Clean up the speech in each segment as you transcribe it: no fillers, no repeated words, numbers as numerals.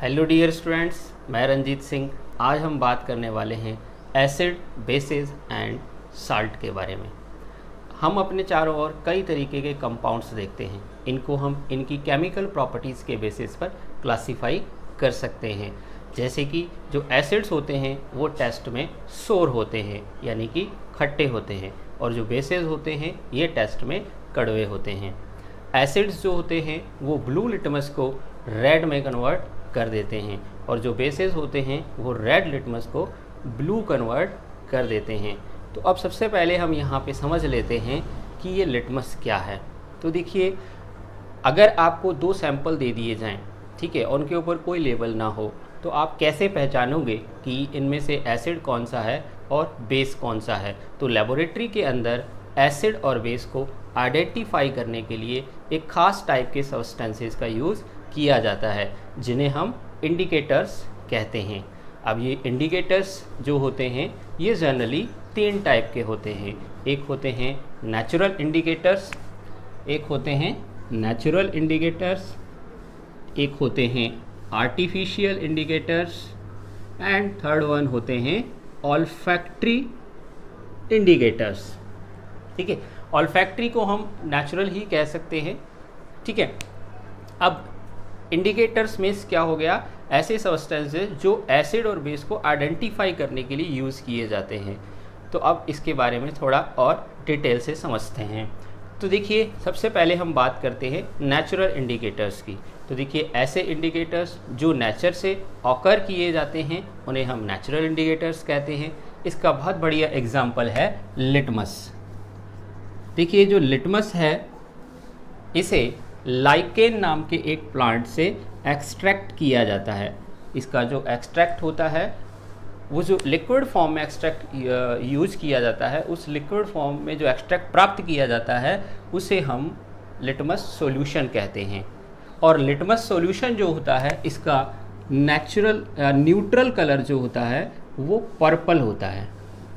Hello dear students, मैं रंजीत सिंह। आज हम बात करने वाले हैं एसिड, बेसिस एंड साल्ट के बारे में। हम अपने चारों ओर कई तरीके के कंपाउंड्स देखते हैं। इनको हम इनकी केमिकल प्रॉपर्टीज़ के बेसिस पर क्लासिफाई कर सकते हैं। जैसे कि जो एसिड्स होते हैं वो टेस्ट में सोर होते हैं, यानी कि खट्टे होते हैं, और जो बेसिस होते हैं ये टेस्ट में कड़वे होते हैं। एसिड्स जो होते हैं वो ब्लू लिटमस को रेड में कन्वर्ट कर देते हैं, और जो बेसिस होते हैं वो रेड लिटमस को ब्लू कन्वर्ट कर देते हैं। तो अब सबसे पहले हम यहाँ पे समझ लेते हैं कि ये लिटमस क्या है। तो देखिए, अगर आपको दो सैंपल दे दिए जाएं, ठीक है, और उनके ऊपर कोई लेबल ना हो, तो आप कैसे पहचानोगे कि इनमें से एसिड कौन सा है और बेस कौन सा है। तो लेबोरेटरी के अंदर एसिड और बेस को आइडेंटिफाई करने के लिए एक ख़ास टाइप के सब्सटेंसेस का यूज़ किया जाता है, जिन्हें हम इंडिकेटर्स कहते हैं। अब ये इंडिकेटर्स जो होते हैं ये जनरली तीन टाइप के होते हैं। एक होते हैं नेचुरल इंडिकेटर्स, एक होते हैं नेचुरल इंडिकेटर्स, एक होते हैं artificial indicators, and third one होते हैं ऑल्फैक्टरी इंडिकेटर्स। ठीक है, ऑल्फैक्टरी को हम नेचुरल ही कह सकते हैं। ठीक है, अब इंडिकेटर्स में क्या हो गया, ऐसे सब्सटेंसेस जो एसिड और बेस को आइडेंटिफाई करने के लिए यूज़ किए जाते हैं। तो अब इसके बारे में थोड़ा और डिटेल से समझते हैं। तो देखिए, सबसे पहले हम बात करते हैं नेचुरल इंडिकेटर्स की। तो देखिए, ऐसे इंडिकेटर्स जो नेचर से ऑकर किए जाते हैं उन्हें हम नेचुरल इंडिकेटर्स कहते हैं। इसका बहुत बढ़िया एग्जाम्पल है लिटमस। देखिए, जो लिटमस है इसे लाइकेन नाम के एक प्लांट से एक्सट्रैक्ट किया जाता है। इसका जो एक्सट्रैक्ट होता है वो जो लिक्विड फॉर्म में एक्सट्रैक्ट यूज किया जाता है, उस लिक्विड फॉर्म में जो एक्सट्रैक्ट प्राप्त किया जाता है उसे हम लिटमस सॉल्यूशन कहते हैं। और लिटमस सॉल्यूशन जो होता है इसका न्यूट्रल कलर जो होता है वो पर्पल होता है।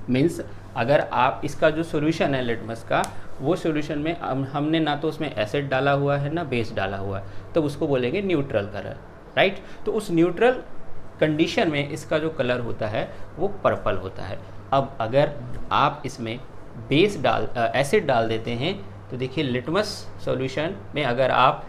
मीन्स अगर आप इसका जो सॉल्यूशन है लिटमस का, वो सॉल्यूशन में हमने ना तो उसमें एसिड डाला हुआ है ना बेस डाला हुआ है, तो उसको बोलेंगे न्यूट्रल कलर, राइट। तो उस न्यूट्रल कंडीशन में इसका जो कलर होता है वो पर्पल होता है। अब अगर आप इसमें एसिड डाल देते हैं, तो देखिए लिटमस सॉल्यूशन में अगर आप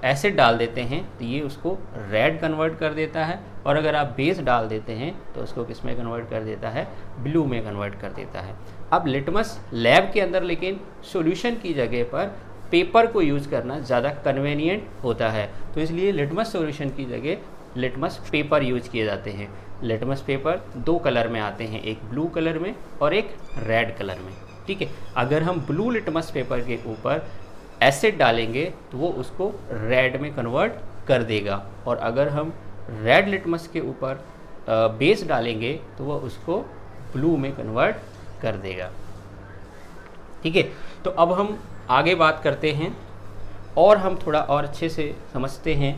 एसिड डाल देते हैं तो ये उसको रेड कन्वर्ट कर देता है, और अगर आप बेस डाल देते हैं तो उसको किस में कन्वर्ट कर देता है, ब्लू में कन्वर्ट कर देता है। अब लिटमस लैब के अंदर लेकिन सॉल्यूशन की जगह पर पेपर को यूज़ करना ज़्यादा कन्वीनियंट होता है, तो इसलिए लिटमस सॉल्यूशन की जगह लिटमस पेपर यूज किए जाते हैं। लिटमस पेपर दो कलर में आते हैं, एक ब्लू कलर में और एक रेड कलर में। ठीक है, अगर हम ब्लू लिटमस पेपर के ऊपर एसिड डालेंगे तो वो उसको रेड में कन्वर्ट कर देगा, और अगर हम रेड लिटमस के ऊपर बेस डालेंगे तो वो उसको ब्लू में कन्वर्ट कर देगा। ठीक है, तो अब हम आगे बात करते हैं और हम थोड़ा और अच्छे से समझते हैं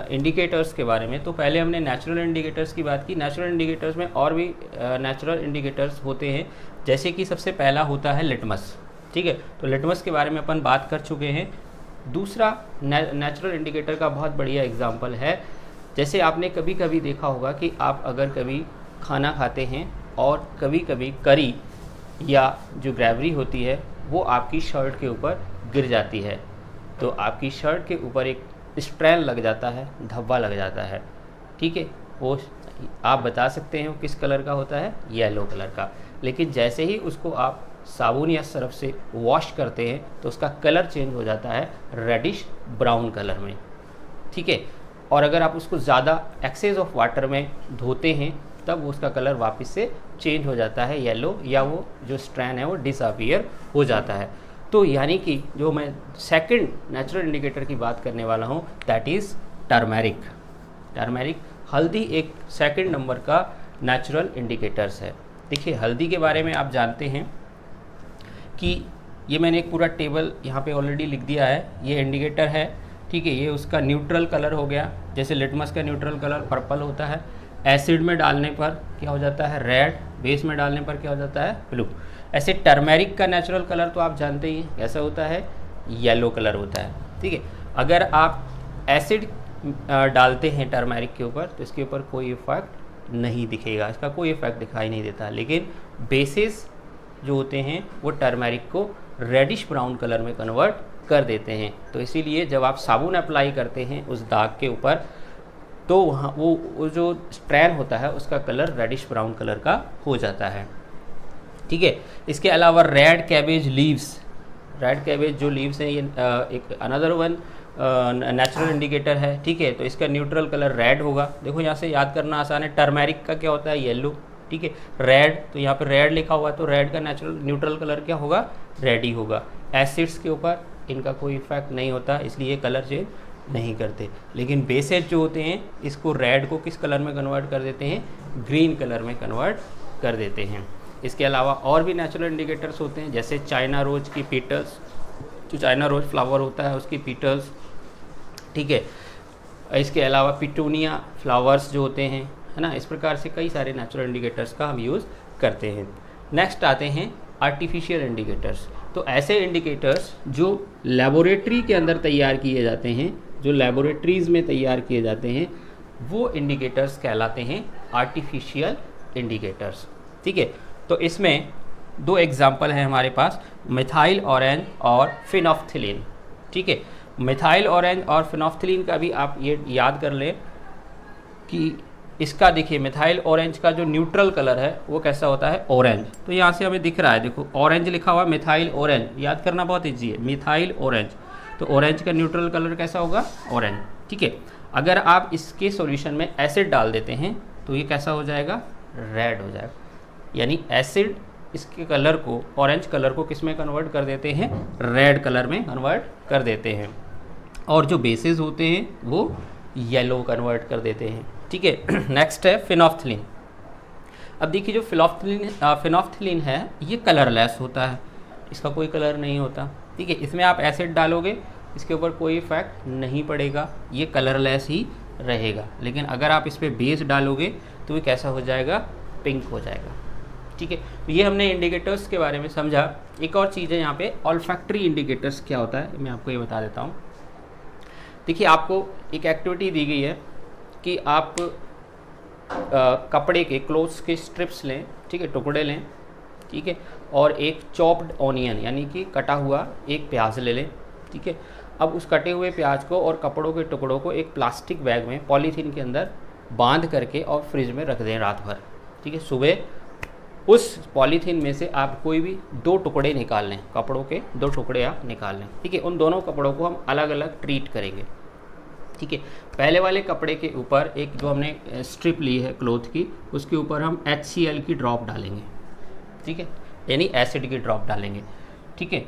इंडिकेटर्स के बारे में। तो पहले हमने नेचुरल इंडिकेटर्स की बात की। नेचुरल इंडिकेटर्स में और भी नेचुरल इंडिकेटर्स होते हैं, जैसे कि सबसे पहला होता है लिटमस। ठीक है, तो लिटमस के बारे में अपन बात कर चुके हैं। दूसरा नेचुरल इंडिकेटर का बहुत बढ़िया एग्जांपल है, जैसे आपने कभी कभी देखा होगा कि आप अगर कभी खाना खाते हैं और कभी कभी करी या जो ग्रेवरी होती है वो आपकी शर्ट के ऊपर गिर जाती है, तो आपकी शर्ट के ऊपर एक स्ट्रैन लग जाता है, धब्बा लग जाता है। ठीक है, वो आप बता सकते हैं वो किस कलर का होता है, येलो कलर का। लेकिन जैसे ही उसको आप साबुन या सर्फ से वॉश करते हैं तो उसका कलर चेंज हो जाता है रेडिश ब्राउन कलर में। ठीक है, और अगर आप उसको ज़्यादा एक्सेस ऑफ वाटर में धोते हैं तब उसका कलर वापस से चेंज हो जाता है येलो, या वो जो स्ट्रैन है वो डिसअपीयर हो जाता है। तो यानी कि जो मैं सेकंड नेचुरल इंडिकेटर की बात करने वाला हूँ दैट इज़ टर्मेरिक। टर्मेरिक, हल्दी एक सेकंड नंबर का नेचुरल इंडिकेटर्स है। देखिए, हल्दी के बारे में आप जानते हैं कि ये मैंने एक पूरा टेबल यहाँ पे ऑलरेडी लिख दिया है। ये इंडिकेटर है, ठीक है, ये उसका न्यूट्रल कलर हो गया। जैसे लिटमस का न्यूट्रल कलर पर्पल होता है, एसिड में डालने पर क्या हो जाता है, रेड, बेस में डालने पर क्या हो जाता है, ब्लू। ऐसे टर्मेरिक का नेचुरल कलर तो आप जानते ही हैं कैसा होता है, येलो कलर होता है। ठीक है, अगर आप एसिड डालते हैं टर्मरिक के ऊपर तो इसके ऊपर कोई इफेक्ट नहीं दिखेगा, इसका कोई इफेक्ट दिखाई नहीं देता। लेकिन बेसिस जो होते हैं वो टर्मरिक को रेडिश ब्राउन कलर में कन्वर्ट कर देते हैं। तो इसीलिए जब आप साबुन अप्लाई करते हैं उस दाग के ऊपर तो वहाँ वो जो स्ट्रैन होता है उसका कलर रेडिश ब्राउन कलर का हो जाता है। ठीक है, इसके अलावा red cabbage leaves, red cabbage जो लीव्स हैं ये एक अनदर वन नेचुरल इंडिकेटर है। ठीक है, तो इसका न्यूट्रल कलर रेड होगा। देखो यहाँ से याद करना आसान है, टर्मरिक का क्या होता है येलो, ठीक है, रेड, तो यहाँ पे रेड लिखा हुआ है तो रेड का न्यूट्रल कलर क्या होगा, रेड ही होगा। एसिड्स के ऊपर इनका कोई इफेक्ट नहीं होता इसलिए ये कलर चेंज नहीं करते। लेकिन बेसेज जो होते हैं इसको रेड को किस कलर में कन्वर्ट कर देते हैं, ग्रीन कलर में कन्वर्ट कर देते हैं। इसके अलावा और भी नेचुरल इंडिकेटर्स होते हैं जैसे चाइना रोज की पीटल्स, जो चाइना रोज फ्लावर होता है उसकी पीटल्स। ठीक है, इसके अलावा पिटूनिया फ्लावर्स जो होते हैं, है ना, इस प्रकार से कई सारे नेचुरल इंडिकेटर्स का हम यूज़ करते हैं। नेक्स्ट आते हैं आर्टिफिशियल इंडिकेटर्स। तो ऐसे इंडिकेटर्स जो लेबोरेटरी के अंदर तैयार किए जाते हैं, जो लेबोरेटरीज़ में तैयार किए जाते हैं, वो इंडिकेटर्स कहलाते हैं आर्टिफिशियल इंडिकेटर्स। ठीक है, तो इसमें दो एग्जाम्पल हैं हमारे पास, मिथाइल ऑरेंज और फिनोफ्थिलीन। ठीक है, मिथाइल ऑरेंज और फिनोफ्थिलीन का भी आप ये याद कर लें कि इसका देखिए मिथाइल ऑरेंज का जो न्यूट्रल कलर है वो कैसा होता है, ऑरेंज। तो यहाँ से हमें दिख रहा है, देखो ऑरेंज लिखा हुआ, मिथाइल ऑरेंज, याद करना बहुत ईजी है, मिथाइल ऑरेंज। तो ऑरेंज का न्यूट्रल कलर कैसा होगा, ऑरेंज। ठीक है, अगर आप इसके सॉल्यूशन में एसिड डाल देते हैं तो ये कैसा हो जाएगा, रेड हो जाएगा। यानी एसिड इसके कलर को, ऑरेंज कलर को किस में कन्वर्ट कर देते हैं, रेड कलर में कन्वर्ट कर देते हैं। और जो बेसिस होते हैं वो येलो कन्वर्ट कर देते हैं। ठीक है, नेक्स्ट है फिनोफ्थिलीन। अब देखिए जो फिनोफ्थिलीन है ये कलरलेस होता है, इसका कोई कलर नहीं होता। ठीक है, इसमें आप एसिड डालोगे इसके ऊपर कोई इफेक्ट नहीं पड़ेगा, ये कलरलेस ही रहेगा। लेकिन अगर आप इस पर बेस डालोगे तो ये कैसा हो जाएगा, पिंक हो जाएगा। ठीक है, तो ये हमने इंडिकेटर्स के बारे में समझा। एक और चीज़ है यहाँ पे, ऑल्फैक्टरी इंडिकेटर्स क्या होता है मैं आपको ये बता देता हूँ। देखिए आपको एक एक्टिविटी दी गई है कि आप कपड़े के, क्लोथ्स के स्ट्रिप्स लें, ठीक है, टुकड़े लें, ठीक है, और एक चॉप्ड ऑनियन यानी कि कटा हुआ एक प्याज ले लें। ठीक है, अब उस कटे हुए प्याज को और कपड़ों के टुकड़ों को एक प्लास्टिक बैग में पॉलीथीन के अंदर बांध करके और फ्रिज में रख दें रात भर। ठीक है, सुबह उस पॉलीथीन में से आप कोई भी 2 टुकड़े निकाल लें, कपड़ों के 2 टुकड़े आप निकाल लें। ठीक है, उन दोनों कपड़ों को हम अलग अलग ट्रीट करेंगे। ठीक है, पहले वाले कपड़े के ऊपर एक जो हमने स्ट्रिप ली है क्लोथ की, उसके ऊपर हम HCl की ड्रॉप डालेंगे। ठीक है, यानी एसिड की ड्रॉप डालेंगे। ठीक है,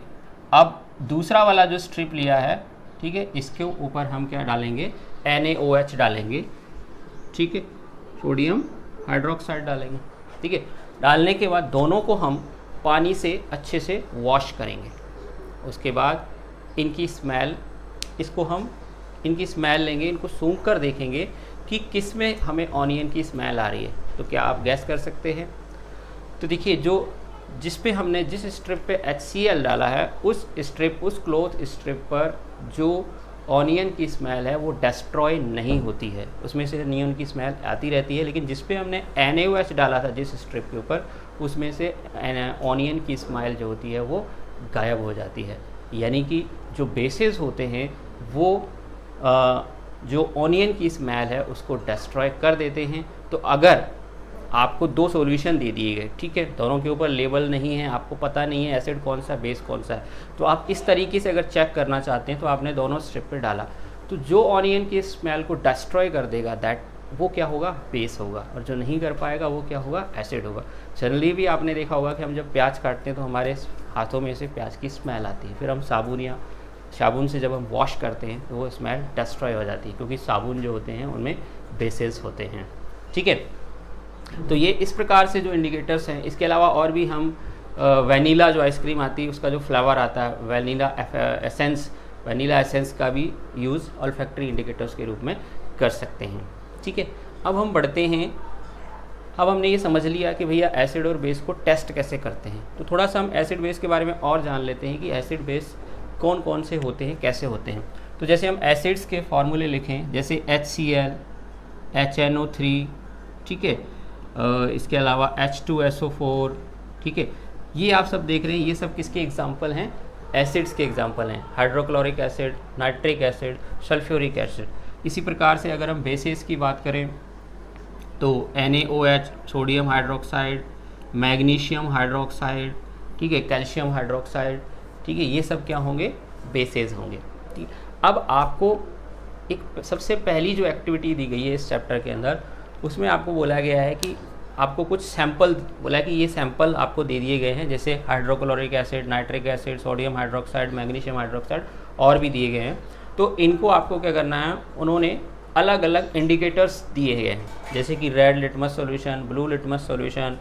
अब दूसरा वाला जो स्ट्रिप लिया है, ठीक है, इसके ऊपर हम क्या डालेंगे, NaOH डालेंगे। ठीक है, सोडियम हाइड्रोक्साइड डालेंगे। ठीक है, डालने के बाद दोनों को हम पानी से अच्छे से वॉश करेंगे। उसके बाद इनकी स्मेल, इसको हम इनकी स्मेल लेंगे, इनको सूंघ कर देखेंगे कि किस में हमें ऑनियन की स्मेल आ रही है। तो क्या आप गैस कर सकते हैं? तो देखिए जिस स्ट्रिप पे HCl डाला है उस क्लॉथ स्ट्रिप पर जो ऑनियन की स्मेल है वो डिस्ट्रॉय नहीं होती है, उसमें से ऑनियन की स्मेल आती रहती है। लेकिन जिस पे हमने NaOH डाला था जिस स्ट्रिप के ऊपर, उसमें से ऑनियन की स्मेल जो होती है वो गायब हो जाती है। यानी कि जो बेसेस होते हैं वो जो ऑनियन की स्मेल है उसको डिस्ट्रॉय कर देते हैं। तो अगर आपको 2 सॉल्यूशन दे दिए गए, ठीक है, दोनों के ऊपर लेबल नहीं है, आपको पता नहीं है एसिड कौन सा बेस कौन सा है, तो आप इस तरीके से अगर चेक करना चाहते हैं तो आपने दोनों स्ट्रिप पे डाला, तो जो ऑनियन की स्मेल को डिस्ट्रॉय कर देगा वो क्या होगा, बेस होगा, और जो नहीं कर पाएगा वो क्या होगा, एसिड होगा। जनरली भी आपने देखा होगा कि हम जब प्याज काटते हैं तो हमारे हाथों में से प्याज की स्मेल आती है, फिर हम साबुन से जब हम वॉश करते हैं तो वो स्मेल डिस्ट्रॉय हो जाती है, क्योंकि साबुन जो होते हैं उनमें बेसेस होते हैं। ठीक है, तो ये इस प्रकार से जो इंडिकेटर्स हैं। इसके अलावा और भी हम वनीला जो आइसक्रीम आती है उसका जो फ्लेवर आता है, वनीला एसेंस का भी यूज़ ऑल्फैक्टरी इंडिकेटर्स के रूप में कर सकते हैं। ठीक है, अब हम बढ़ते हैं। अब हमने ये समझ लिया कि भैया एसिड और बेस को टेस्ट कैसे करते हैं, तो थोड़ा सा हम एसिड बेस के बारे में और जान लेते हैं कि एसिड बेस कौन कौन से होते हैं, कैसे होते हैं। तो जैसे हम एसिड्स के फॉर्मूले लिखें, जैसे HCl, HNO3, ठीक है, इसके अलावा H2SO4, ठीक है, ये आप सब देख रहे हैं, ये सब किसके एग्जाम्पल हैं? एसिड्स के एग्जाम्पल हैं। Hydrochloric acid, nitric acid, sulphuric acid. इसी प्रकार से अगर हम बेसिस की बात करें तो NaOH, sodium hydroxide, magnesium hydroxide, ठीक है, कैल्शियम हाइड्रोक्साइड, ठीक है, ये सब क्या होंगे? बेसेस होंगे। ठीक, अब आपको एक सबसे पहली जो एक्टिविटी दी गई है इस चैप्टर के अंदर, उसमें आपको बोला गया है कि आपको कुछ सैंपल, बोला कि ये सैंपल आपको दे दिए गए हैं, जैसे hydrochloric acid, nitric acid, sodium hydroxide, magnesium hydroxide, और भी दिए गए हैं। तो इनको आपको क्या करना है, उन्होंने अलग अलग इंडिकेटर्स दिए गए हैं, जैसे कि red litmus solution, blue litmus solution,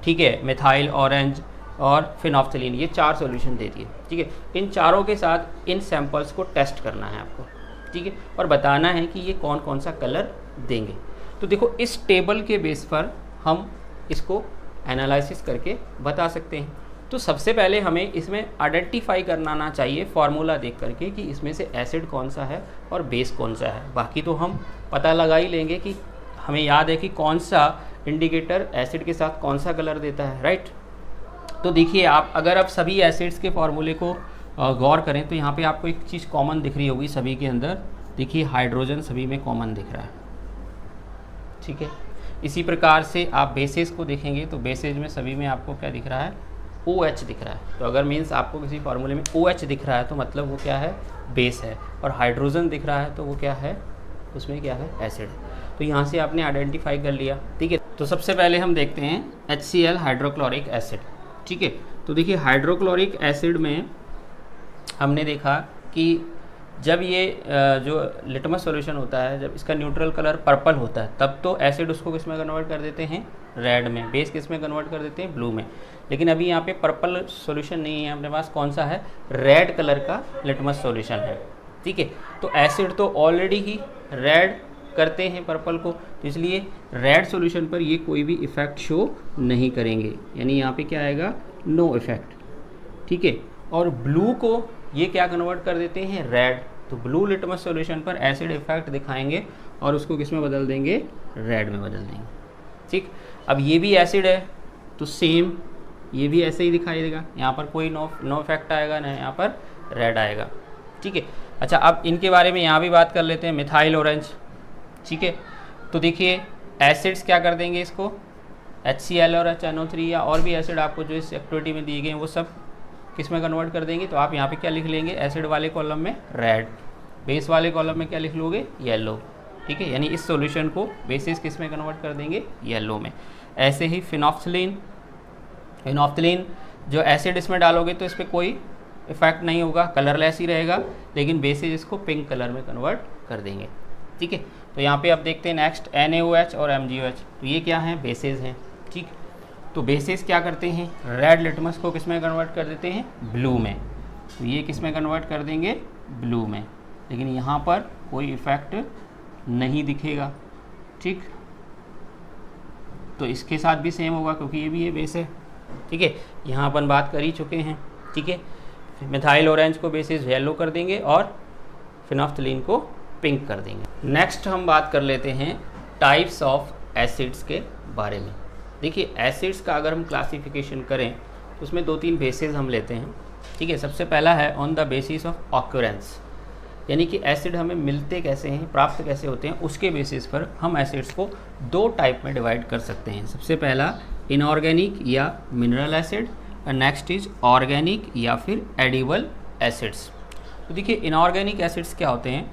ठीक है, मिथाइल ऑरेंज और फिनोफ्थलीन, ये 4 सॉल्यूशन दे दिए। ठीक है, इन चारों के साथ इन सैंपल्स को टेस्ट करना है आपको, ठीक है, और बताना है कि ये कौन कौन सा कलर देंगे। तो देखो, इस टेबल के बेस पर हम इसको एनालिसिस करके बता सकते हैं। तो सबसे पहले हमें इसमें आइडेंटिफाई करना चाहिए फार्मूला देख करके कि इसमें से एसिड कौन सा है और बेस कौन सा है। बाकी तो हम पता लगा ही लेंगे कि हमें याद है कि कौन सा इंडिकेटर एसिड के साथ कौन सा कलर देता है, राइट। तो देखिए, आप अगर आप सभी एसिड्स के फार्मूले को गौर करें तो यहाँ पे आपको एक चीज़ कॉमन दिख रही होगी सभी के अंदर। देखिए, हाइड्रोजन सभी में कॉमन दिख रहा है, ठीक है। इसी प्रकार से आप बेसेस को देखेंगे तो बेसेज में सभी में आपको क्या दिख रहा है? OH दिख रहा है। तो अगर मीन्स आपको किसी फार्मूले में OH दिख रहा है तो मतलब वो क्या है? बेस है। और हाइड्रोजन दिख रहा है तो वो क्या है? उसमें क्या है? एसिड। तो यहाँ से आपने आइडेंटिफाई कर लिया, ठीक है। तो सबसे पहले हम देखते हैं HCl, हाइड्रोक्लोरिक एसिड, ठीक है। तो देखिए, हाइड्रोक्लोरिक एसिड में हमने देखा कि जब ये जो लिटमस सॉल्यूशन होता है, जब इसका न्यूट्रल कलर पर्पल होता है, तब तो एसिड उसको किस में कन्वर्ट कर देते हैं? रेड में। बेस किस में कन्वर्ट कर देते हैं? ब्लू में। लेकिन अभी यहाँ पे पर्पल सॉल्यूशन नहीं है अपने पास, कौन सा है? रेड कलर का लिटमस सॉल्यूशन है, ठीक है। तो एसिड तो ऑलरेडी ही रेड करते हैं पर्पल को, तो इसलिए रेड सॉल्यूशन पर ये कोई भी इफ़ेक्ट शो नहीं करेंगे, यानी यहाँ पे क्या आएगा? नो इफेक्ट, ठीक है। और ब्लू को ये क्या कन्वर्ट कर देते हैं? रेड। तो ब्लू लिटमस सॉल्यूशन पर एसिड इफेक्ट दिखाएंगे और उसको किस में बदल देंगे? रेड में बदल देंगे, ठीक। अब ये भी एसिड है तो सेम ये भी ऐसे ही दिखाई देगा, यहाँ पर कोई नो इफेक्ट आएगा ना, यहाँ पर रेड आएगा, ठीक है। अच्छा, अब इनके बारे में यहाँ भी बात कर लेते हैं, मिथाइल ऑरेंज, ठीक है। तो देखिए, एसिड्स क्या कर देंगे इसको? HCl और HNO3 या और भी एसिड आपको जो इस एक्टिविटी में दिए गए हैं वो सब किस में कन्वर्ट कर देंगे? तो आप यहाँ पे क्या लिख लेंगे? एसिड वाले कॉलम में रेड, बेस वाले कॉलम में क्या लिख लोगे? येलो, ठीक है। यानी इस सॉल्यूशन को बेसिस किस में कन्वर्ट कर देंगे? येलो में। ऐसे ही फिनोफ्थलीन जो एसिड इसमें डालोगे तो इस पर कोई इफेक्ट नहीं होगा, कलरलेस ही रहेगा, लेकिन बेसिस इसको पिंक कलर में कन्वर्ट कर देंगे, ठीक है। तो यहाँ पे आप देखते हैं नेक्स्ट NaOH और MgOH, तो ये क्या हैं? बेसिस हैं, ठीक। तो बेसिस क्या करते हैं? रेड लिटमस को किस में कन्वर्ट कर देते हैं? ब्लू में। तो ये किस में कन्वर्ट कर देंगे? ब्लू में। लेकिन यहाँ पर कोई इफेक्ट नहीं दिखेगा, ठीक। तो इसके साथ भी सेम होगा क्योंकि ये भी ये बेस है, ठीक है। यहाँ अपन बात कर ही चुके हैं, ठीक है। मिथाइल ऑरेंज को बेसिस येलो कर देंगे और फिनोफ्थलीन को पिंक कर देंगे। नेक्स्ट हम बात कर लेते हैं टाइप्स ऑफ एसिड्स के बारे में। देखिए, एसिड्स का अगर हम क्लासिफिकेशन करें तो उसमें 2-3 बेसिस हम लेते हैं, ठीक है। सबसे पहला है on the basis of occurrence, यानी कि एसिड हमें मिलते कैसे हैं, प्राप्त कैसे होते हैं, उसके बेसिस पर हम एसिड्स को 2 टाइप में डिवाइड कर सकते हैं। सबसे पहला इनऑर्गेनिक या मिनरल एसिड, और नेक्स्ट इज ऑर्गेनिक या फिर एडिबल एसिड्स। तो देखिए, इनऑर्गेनिक एसिड्स क्या होते हैं?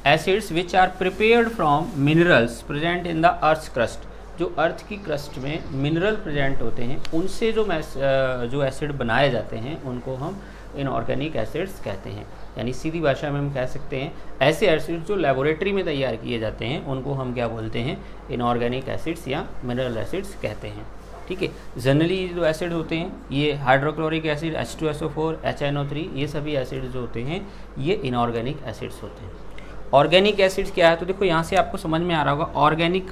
Acids which are prepared from minerals present in the earth crust, जो अर्थ की क्रस्ट में मिनरल प्रेजेंट होते हैं, उनसे जो एसिड बनाए जाते हैं उनको हम इनऑर्गेनिक एसिड्स कहते हैं। यानी सीधी भाषा में हम कह सकते हैं ऐसे एसिड्स जो लेबोरेटरी में तैयार किए जाते हैं उनको हम क्या बोलते हैं? इनऑर्गेनिक एसिड्स या मिनरल एसिड्स कहते हैं, ठीक है। जनरली जो एसिड होते हैं, ये हाइड्रोक्लोरिक एसिड, H2SO4, HNO3, ये सभी एसिड जो होते हैं ये इनऑर्गेनिक एसिड्स होते हैं। ऑर्गेनिक एसिड्स क्या है? तो देखो, यहाँ से आपको समझ में आ रहा होगा ऑर्गेनिक,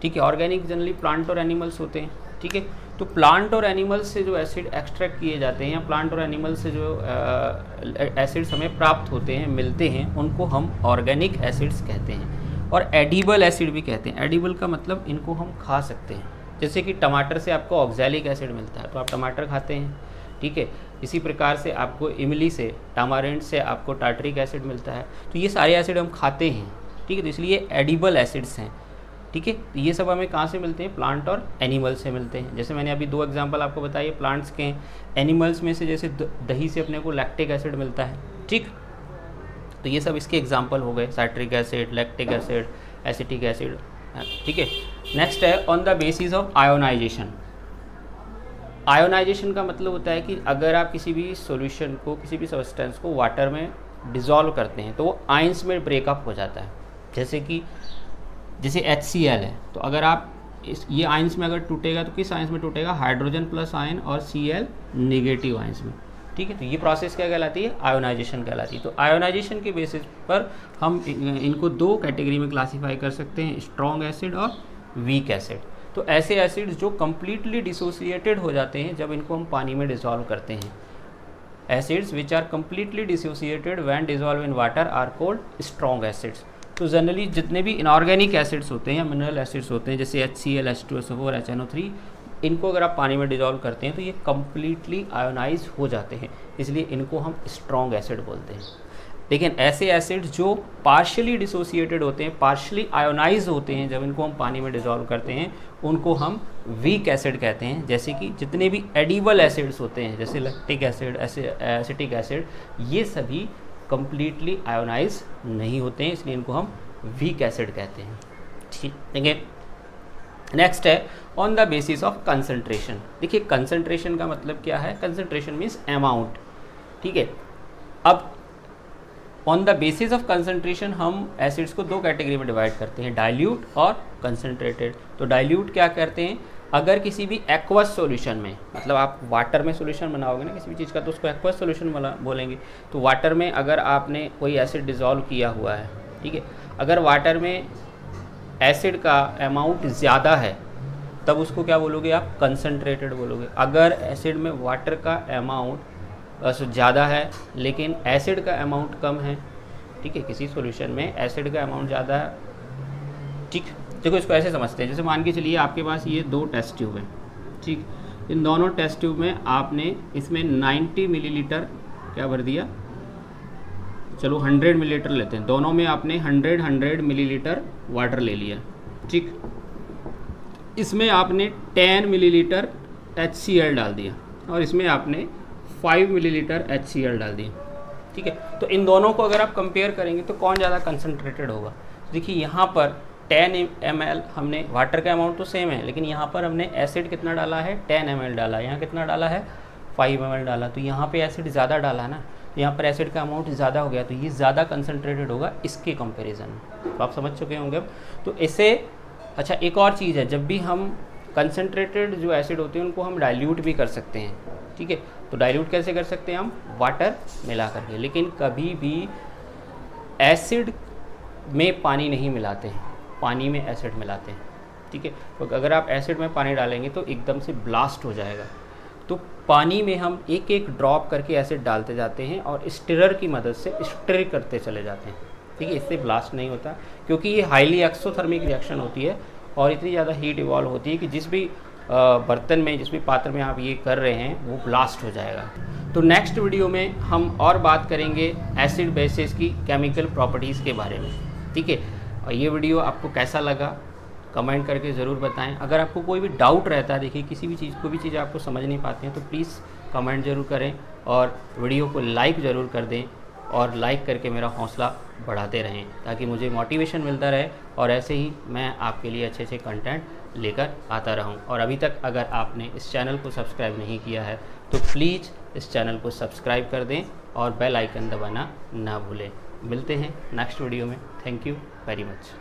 ठीक है। ऑर्गेनिक जनरली प्लांट और एनिमल्स होते हैं, ठीक है। तो प्लांट और एनिमल्स से जो एसिड एक्सट्रैक्ट किए जाते हैं या प्लांट और एनिमल से जो एसिड्स हमें प्राप्त होते हैं, मिलते हैं, उनको हम ऑर्गेनिक एसिड्स कहते हैं और एडिबल एसिड भी कहते हैं। एडिबल का मतलब इनको हम खा सकते हैं, जैसे कि टमाटर से आपको ऑक्सैलिक एसिड मिलता है तो आप टमाटर खाते हैं, ठीक है। इसी प्रकार से आपको इमली से, टामारिंड से आपको टार्टरिक एसिड मिलता है, तो ये सारे एसिड हम खाते हैं, ठीक है। तो इसलिए एडिबल एसिड्स हैं, ठीक है। तो ये सब हमें कहाँ से मिलते हैं? प्लांट और एनिमल से मिलते हैं। जैसे मैंने अभी 2 एग्जांपल आपको बताइए प्लांट्स के। एनिमल्स में से जैसे दही से अपने को लैक्टिक एसिड मिलता है, ठीक। तो ये सब इसके एग्जांपल हो गए, citric acid, lactic acid, acetic acid, ठीक है। नेक्स्ट है on the basis of ionization. Ionization का मतलब होता है कि अगर आप किसी भी सॉल्यूशन को, किसी भी सब्सटेंस को वाटर में डिज़ोल्व करते हैं तो वो आयंस में ब्रेकअप हो जाता है। जैसे HCl है, तो अगर आप ये आयंस में अगर टूटेगा तो किस आयंस में टूटेगा? हाइड्रोजन प्लस आयन और Cl नेगेटिव आयंस में, ठीक है। तो ये प्रोसेस क्या कहलाती है? आयोनाइजेशन कहलाती है। तो आयोनाइजेशन के बेसिस पर हम इनको 2 कैटेगरी में क्लासीफाई कर सकते हैं, स्ट्रॉन्ग एसिड और वीक एसिड। तो ऐसे एसिड्स जो कम्प्लीटली डिसोसिएटेड हो जाते हैं जब इनको हम पानी में डिसॉल्व करते हैं, acids which are completely dissociated when dissolve in water are called strong acids. तो जनरली जितने भी इनऑर्गेनिक एसिड्स होते हैं या मिनरल एसिड्स होते हैं, जैसे HCl, H2SO4, HNO3, इनको अगर आप पानी में डिसॉल्व करते हैं तो ये कम्प्लीटली आयोनाइज हो जाते हैं, इसलिए इनको हम स्ट्रॉन्ग एसिड बोलते हैं। लेकिन ऐसे एसिड्स जो पार्शियली डिसोसिएटेड होते हैं, पार्शियली आयोनाइज होते हैं, जब इनको हम पानी में डिसॉल्व करते हैं उनको हम वीक एसिड कहते हैं। जैसे कि जितने भी एडिबल एसिड्स होते हैं, जैसे लैक्टिक एसिड, एसिटिक एसिड, ये सभी कम्प्लीटली आयोनाइज नहीं होते हैं, इसलिए इनको हम वीक एसिड कहते हैं, ठीक है। नेक्स्ट है on the basis of concentration. देखिए कंसंट्रेशन का मतलब क्या है? कंसंट्रेशन मीन्स अमाउंट, ठीक है। अब on the basis of concentration हम एसिड्स को 2 कैटेगरी में डिवाइड करते हैं, डाइल्यूट और कंसंट्रेटेड। तो डाइल्यूट क्या करते हैं? अगर किसी भी एक्वस सॉल्यूशन में, मतलब आप वाटर में सॉल्यूशन बनाओगे ना किसी भी चीज़ का तो उसको एक्वस सॉल्यूशन बोलेंगे। तो वाटर में अगर आपने कोई एसिड डिज़ोल्व किया हुआ है, ठीक है, अगर वाटर में एसिड का अमाउंट ज़्यादा है तब उसको क्या बोलोगे आप? कंसंट्रेटेड बोलोगे। अगर एसिड में वाटर का अमाउंट ज़्यादा है लेकिन एसिड का अमाउंट कम है, ठीक है, किसी सॉल्यूशन में एसिड का अमाउंट ज़्यादा है, ठीक। देखो इसको ऐसे समझते हैं, जैसे मान के चलिए आपके पास ये 2 टेस्ट ट्यूब हैं, ठीक। इन दोनों टेस्ट ट्यूब में आपने इसमें 90 मिलीलीटर क्या भर दिया? चलो 100 मिलीलीटर लेते हैं। दोनों में आपने 100 मिलीलीटर वाटर ले लिया, ठीक। इसमें आपने 10 मिलीलीटर HCl डाल दिया और इसमें आपने 5 मिलीलीटर HCl डाल दिया, ठीक है। तो इन दोनों को अगर आप कंपेयर करेंगे तो कौन ज़्यादा कंसंट्रेटेड होगा? देखिए यहाँ पर 10 ml हमने, वाटर का अमाउंट तो सेम है लेकिन यहाँ पर हमने एसिड कितना डाला है? 10 ml डाला। यहाँ कितना डाला है? 5 ml डाला। तो यहाँ पे एसिड ज़्यादा डाला है ना, यहाँ पर एसिड का अमाउंट ज़्यादा हो गया, तो ये ज़्यादा कंसंट्रेटेड होगा इसके कंपैरिजन में। तो आप समझ चुके होंगे अब। तो इससे अच्छा एक और चीज़ है, जब भी हम कंसंट्रेटेड जो एसिड होते हैं उनको हम डाइल्यूट भी कर सकते हैं, ठीक है। तो डाइल्यूट कैसे कर सकते हैं? हम वाटर मिला करके। लेकिन कभी भी एसिड में पानी नहीं मिलाते हैं, पानी में एसिड मिलाते हैं, ठीक है। तो अगर आप एसिड में पानी डालेंगे तो एकदम से ब्लास्ट हो जाएगा। तो पानी में हम एक एक ड्रॉप करके एसिड डालते जाते हैं और स्टिरर की मदद से स्टिर करते चले जाते हैं, ठीक है। इससे ब्लास्ट नहीं होता क्योंकि ये हाईली एक्सोथर्मिक रिएक्शन होती है और इतनी ज़्यादा हीट इवॉल्व होती है कि जिस भी बर्तन में, जिस भी पात्र में आप ये कर रहे हैं वो ब्लास्ट हो जाएगा। तो नेक्स्ट वीडियो में हम और बात करेंगे एसिड बेसिस की केमिकल प्रॉपर्टीज़ के बारे में, ठीक है। और ये वीडियो आपको कैसा लगा कमेंट करके ज़रूर बताएं। अगर आपको कोई भी डाउट रहता है, देखिए किसी भी चीज़, कोई भी चीज़ आपको समझ नहीं पाते हैं तो प्लीज़ कमेंट ज़रूर करें और वीडियो को लाइक ज़रूर कर दें और लाइक करके मेरा हौसला बढ़ाते रहें ताकि मुझे मोटिवेशन मिलता रहे और ऐसे ही मैं आपके लिए अच्छे अच्छे कंटेंट लेकर आता रहूं। और अभी तक अगर आपने इस चैनल को सब्सक्राइब नहीं किया है तो प्लीज़ इस चैनल को सब्सक्राइब कर दें और बेल आइकन दबाना ना भूलें। मिलते हैं नेक्स्ट वीडियो में। Thank you very much.